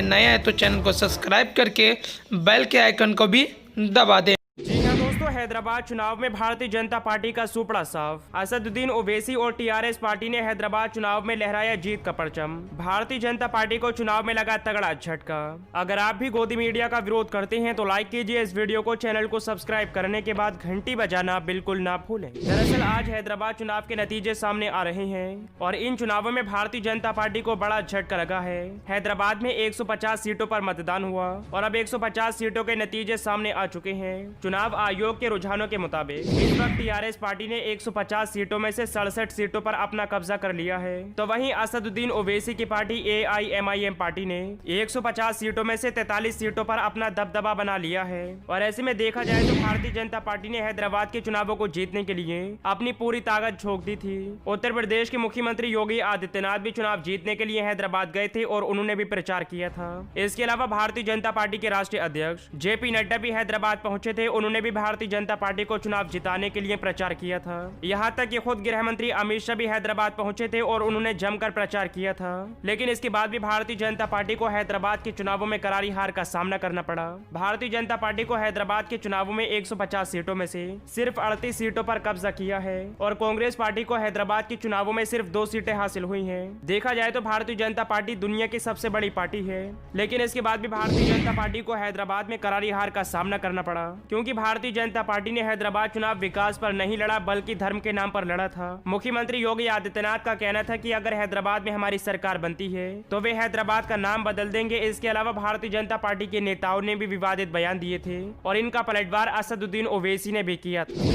नए हैं तो चैनल को सब्सक्राइब करके बेल के आइकन को भी दबा दें। जी हाँ दोस्तों, हैदराबाद चुनाव में भारतीय जनता पार्टी का सुपड़ा साफ। असदुद्दीन ओवैसी और टीआरएस पार्टी ने हैदराबाद चुनाव में लहराया जीत का परचम। भारतीय जनता पार्टी को चुनाव में लगा तगड़ा झटका। अगर आप भी गोदी मीडिया का विरोध करते हैं तो लाइक कीजिए इस वीडियो को, चैनल को सब्सक्राइब करने के बाद घंटी बजाना बिल्कुल ना भूलें। दरअसल आज हैदराबाद चुनाव के नतीजे सामने आ रहे हैं और इन चुनावों में भारतीय जनता पार्टी को बड़ा झटका लगा है। हैदराबाद में 150 सीटों पर मतदान हुआ और अब 150 सीटों के नतीजे सामने आ चुके हैं। चुनाव आयोग के रुझानों के मुताबिक इस वक्त टीआरएस पार्टी ने 150 सीटों में से 67 सीटों पर अपना कब्जा कर लिया है, तो वहीं असदुद्दीन ओवैसी की पार्टी एआईएमआईएम पार्टी ने 150 सीटों में से 43 सीटों पर अपना दबदबा बना लिया है। और ऐसे में देखा जाए तो भारतीय जनता पार्टी ने हैदराबाद के चुनावों को जीतने के लिए अपनी पूरी ताकत झोंक दी थी। उत्तर प्रदेश के मुख्यमंत्री योगी आदित्यनाथ भी चुनाव जीतने के लिए हैदराबाद गए थे और उन्होंने भी प्रचार किया था। इसके अलावा भारतीय जनता पार्टी के राष्ट्रीय अध्यक्ष जेपी नड्डा भी हैदराबाद पहुंचे थे, उन्होंने भी भारतीय जनता पार्टी को चुनाव जिताने के लिए प्रचार किया था। यहां तक कि खुद गृह मंत्री अमित शाह भी हैदराबाद पहुंचे थे और उन्होंने जमकर प्रचार किया था। लेकिन इसके बाद भी भारतीय जनता पार्टी को हैदराबाद के चुनावों में करारी हार का सामना करना पड़ा। भारतीय जनता पार्टी को हैदराबाद के चुनावों में 150 सीटों में से सिर्फ 38 सीटों पर कब्जा किया है और कांग्रेस पार्टी को हैदराबाद के चुनावों में सिर्फ 2 सीटें हासिल हुई हैं। देखा जाए तो भारतीय जनता पार्टी दुनिया की सबसे बड़ी पार्टी है, लेकिन इसके बाद भी भारतीय जनता पार्टी को हैदराबाद में करारी हार का सामना करना पड़ा, क्योंकि भारतीय जनता पार्टी ने हैदराबाद चुनाव विकास पर नहीं लड़ा बल्कि धर्म के नाम पर लड़ा था। मुख्यमंत्री योगी आदित्यनाथ का कहना था कि अगर हैदराबाद में हमारी सरकार बनती है तो वे हैदराबाद का नाम बदल देंगे। इसके अलावा भारतीय जनता पार्टी के नेताओं ने भी विवादित बयान दिए थे और इनका पलटवार असदुद्दीन ओवैसी ने भी किया था।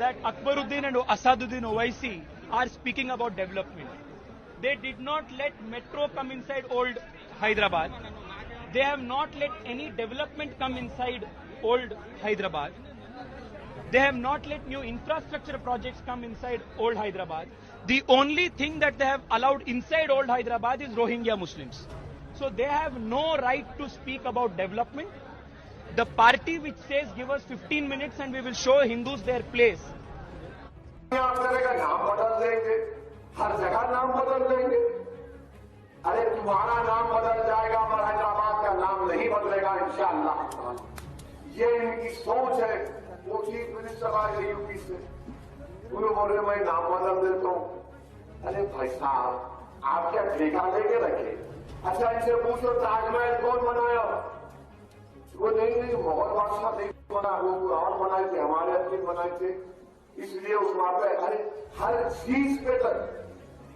That Akbaruddin and Asaduddin Owaisi are speaking about development. They did not let metro come inside old Hyderabad. They have not let any development come inside old Hyderabad. They have not let new infrastructure projects come inside old Hyderabad. The only thing that they have allowed inside old Hyderabad is Rohingya Muslims. So they have no right to speak about development. The party which says give us 15 minutes and we will show Hindus their place. आप तरह का नाम बदल देंगे, हर जगह नाम बदल देंगे। अरे तुम्हारा नाम बदल जाएगा पर हैदराबाद का नाम नहीं बदलेगा इंशाअल्लाह। ये इनकी सोच है। वो चीफ मिनिस्टर आ गए यूपी से, उन्होंने बोले मैं नाम बदल देता हूँ। अरे भाई साहब, आप क्या ठेका लेके रखे? अच्छा इनसे पूछो ताजमहल कौन बनाया? वो नहीं मोहर बादशाह नहीं बना, वो और बनाए थे, हमारे अपने बनाए थे, इसलिए उस वहां पे हर चीज पे तक।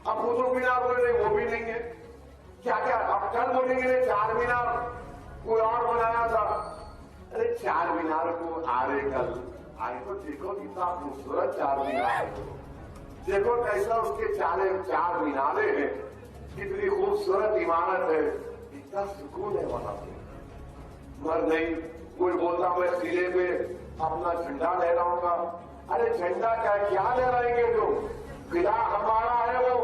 अब कुतुब मीनार बोले वो भी नहीं है, क्या क्या अब कल बोलेंगे 4 मीनार कोई और बनाया था। अरे 4 मीनार को आरे कल आए तो देखो कितना खूबसूरत 4 मीनार, देखो कैसा उसके 4 मीनारे हैं, कितनी खूबसूरत इमारत है, इतना सुकून है वहां पे। मर नहीं कोई बोलता मैं सिरे पे अपना झंडा लहराऊंगा। अरे झंडा क्या लहराएंगे? जो किला हमारा है वो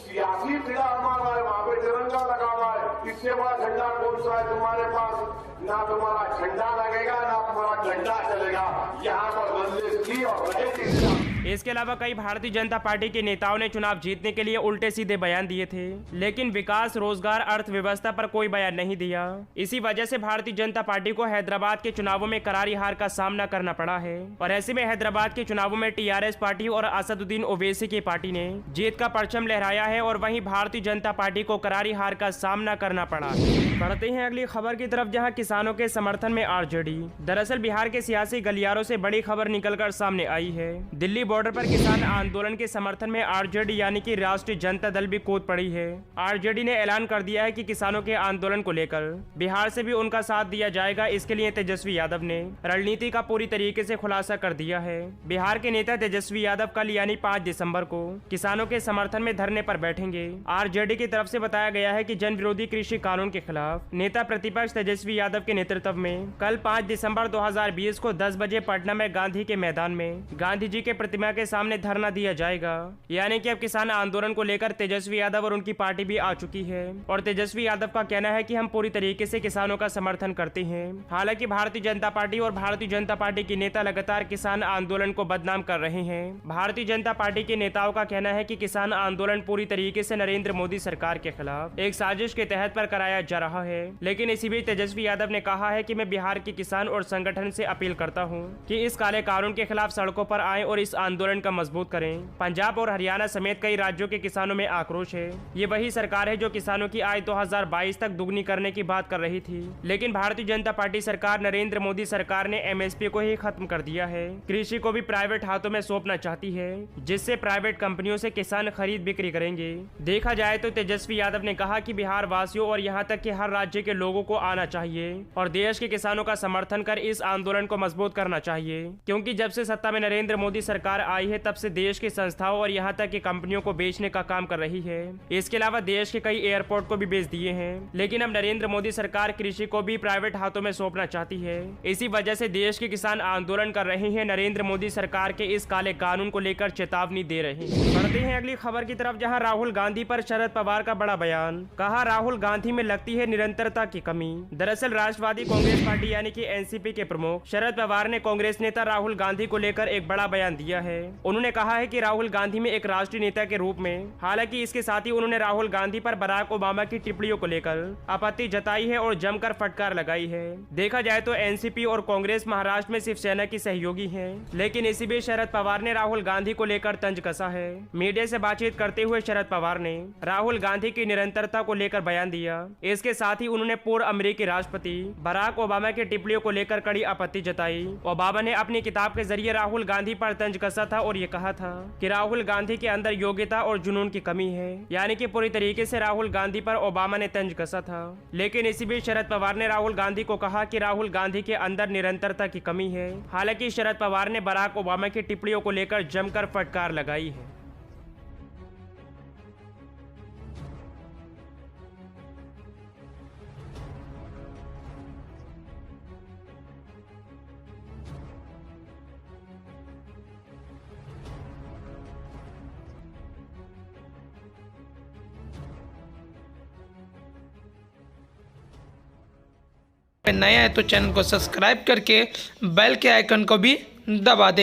सियासी किला हमारा है, वहां पे तिरंगा लगा हुआ है। इससे बड़ा झंडा कौन सा है तुम्हारे पास? ना तुम्हारा झंडा लगेगा ना तुम्हारा झंडा चलेगा। यहाँ पर मंजिल की और रहेगी। इसके अलावा कई भारतीय जनता पार्टी के नेताओं ने चुनाव जीतने के लिए उल्टे सीधे बयान दिए थे, लेकिन विकास, रोजगार, अर्थव्यवस्था पर कोई बयान नहीं दिया। इसी वजह से भारतीय जनता पार्टी को हैदराबाद के चुनावों में करारी हार का सामना करना पड़ा है। और ऐसे में हैदराबाद के चुनावों में टीआरएस पार्टी और असदुद्दीन ओवैसी की पार्टी ने जीत का परचम लहराया है और वहीं भारतीय जनता पार्टी को करारी हार का सामना करना पड़ा। बढ़ते हैं अगली खबर की तरफ, जहां किसानों के समर्थन में आरजेडी। दरअसल बिहार के सियासी गलियारों से बड़ी खबर निकलकर सामने आई है। दिल्ली बॉर्डर पर किसान आंदोलन के समर्थन में आरजेडी यानी कि राष्ट्रीय जनता दल भी कूद पड़ी है। आरजेडी ने ऐलान कर दिया है कि किसानों के आंदोलन को लेकर बिहार से भी उनका साथ दिया जाएगा। इसके लिए तेजस्वी यादव ने रणनीति का पूरी तरीके से खुलासा कर दिया है। बिहार के नेता तेजस्वी यादव कल यानी 5 दिसंबर को किसानों के समर्थन में धरने पर बैठेंगे। आरजेडी की तरफ से बताया गया है कि जन विरोधी कृषि कानून के खिलाफ नेता प्रतिपक्ष तेजस्वी यादव के नेतृत्व में कल 5 दिसंबर 2020 को 10 बजे पटना में गांधी के मैदान में गांधी जी के प्रतिमा के सामने धरना दिया जाएगा। यानी कि अब किसान आंदोलन को लेकर तेजस्वी यादव और उनकी पार्टी भी आ चुकी है और तेजस्वी यादव का कहना है कि हम पूरी तरीके से किसानों का समर्थन करते हैं। हालांकि भारतीय जनता पार्टी और भारतीय जनता पार्टी के नेता लगातार किसान आंदोलन को बदनाम कर रहे हैं। भारतीय जनता पार्टी के नेताओं का कहना है कि किसान आंदोलन पूरी तरीके से नरेंद्र मोदी सरकार के खिलाफ एक साजिश के तहत पर कराया जा रहा है। लेकिन इसी बीच तेजस्वी यादव ने कहा है कि मैं बिहार के किसान और संगठन से अपील करता हूं कि इस काले कानून के खिलाफ सड़कों पर आएं और इस आंदोलन का मजबूत करें। पंजाब और हरियाणा समेत कई राज्यों के किसानों में आक्रोश है। ये वही सरकार है जो किसानों की आय 2022 तक दुगनी करने की बात कर रही थी, लेकिन भारतीय जनता पार्टी सरकार नरेंद्र मोदी सरकार ने एमएसपी को ही खत्म कर दिया है। कृषि को भी प्राइवेट हाथों में सौंपना चाहती है, जिससे प्राइवेट कंपनियों से किसान खरीद बिक्री करेंगे। देखा जाए तो तेजस्वी यादव ने कहा कि बिहार वासियों और यहाँ तक कि हर राज्य के लोगों को आना चाहिए और देश के किसानों का समर्थन कर इस आंदोलन को मजबूत करना चाहिए, क्योंकि जब से सत्ता में नरेंद्र मोदी सरकार आई है तब से देश की संस्थाओं और यहाँ तक कि कंपनियों को बेचने का काम कर रही है। इसके अलावा देश के कई एयरपोर्ट को भी बेच दिए हैं। लेकिन अब नरेंद्र मोदी सरकार कृषि को भी प्राइवेट हाथों में सौंपना चाहती है। इसी वजह से देश के किसान आंदोलन कर रहे हैं। नरेंद्र मोदी सरकार के इस काले कानून को लेकर चेतावनी दे रहे हैं। बढ़ते हैं अगली खबर की तरफ, जहां राहुल गांधी पर शरद पवार का बड़ा बयान। कहा, राहुल गांधी में लगती है निरंतरता की कमी। दरअसल राष्ट्रवादी कांग्रेस पार्टी यानी कि एनसीपी के प्रमुख शरद पवार ने कांग्रेस नेता राहुल गांधी को लेकर एक बड़ा बयान दिया है। उन्होंने कहा है कि राहुल गांधी में एक राष्ट्रीय नेता के रूप में, हालांकि इसके साथ ही उन्होंने राहुल गांधी पर बराक ओबामा की टिप्पणियों को लेकर आपत्ति जताई है और जमकर फटकार लगाई है। देखा जाए तो एनसीपी और कांग्रेस महाराष्ट्र में शिवसेना की सहयोगी है, लेकिन इसी बीच शरद पवार ने राहुल गांधी को लेकर तंज कसा है। मीडिया से बातचीत करते हुए शरद पवार ने राहुल गांधी की निरंतरता को लेकर बयान दिया। इसके साथ ही उन्होंने पूर्व अमेरिकी राष्ट्रपति बराक ओबामा की टिप्पणियों को लेकर कड़ी आपत्ति जताई। ओबामा ने अपनी किताब के जरिए राहुल गांधी पर तंज कसा था और ये कहा था कि राहुल गांधी के अंदर योग्यता और जुनून की कमी है। यानी कि पूरी तरीके से राहुल गांधी पर ओबामा ने तंज कसा था। लेकिन इसी बीच शरद पवार ने राहुल गांधी को कहा कि राहुल गांधी के अंदर निरंतरता की कमी है। हालांकि शरद पवार ने बराक ओबामा की टिप्पणियों को लेकर जमकर फटकार लगाई है। नया है तो चैनल को सब्सक्राइब करके बेल के आइकन को भी दबा दें।